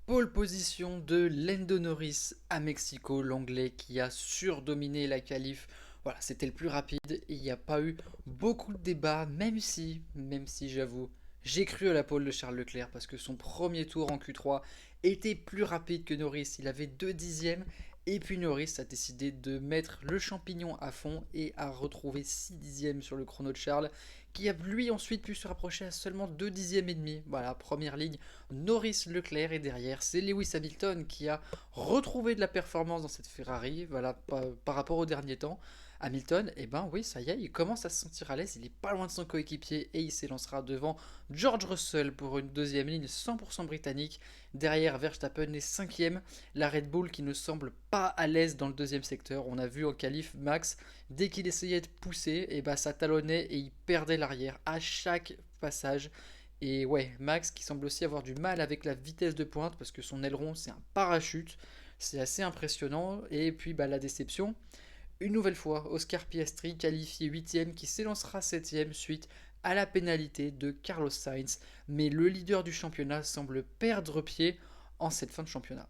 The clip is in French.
Pole position de Lando Norris à Mexico, l'anglais qui a surdominé la qualif. Voilà, c'était le plus rapide et il n'y a pas eu beaucoup de débats, même si j'avoue, j'ai cru à la pole de Charles Leclerc parce que son premier tour en Q3 était plus rapide que Norris. Il avait 2 dixièmes et puis Norris a décidé de mettre le champignon à fond et a retrouvé 6 dixièmes sur le chrono de Charles qui a lui ensuite pu se rapprocher à seulement 2 dixièmes et demi. Voilà, première ligne, Norris, Leclerc et derrière c'est Lewis Hamilton qui a retrouvé de la performance dans cette Ferrari, voilà, par rapport au dernier temps. Hamilton, eh ben oui, ça y est, il commence à se sentir à l'aise, il est pas loin de son coéquipier et il s'élancera devant George Russell pour une deuxième ligne 100% britannique. Derrière, Verstappen est cinquième, la Red Bull qui ne semble pas à l'aise dans le deuxième secteur. On a vu en qualif Max, dès qu'il essayait de pousser, et bah ça talonnait et il perdait l'arrière à chaque passage. Et ouais, Max qui semble aussi avoir du mal avec la vitesse de pointe parce que son aileron c'est un parachute, c'est assez impressionnant. Et puis bah, la déception, une nouvelle fois, Oscar Piastri qualifié 8ème qui s'élancera 7ème suite à la pénalité de Carlos Sainz. Mais le leader du championnat semble perdre pied en cette fin de championnat.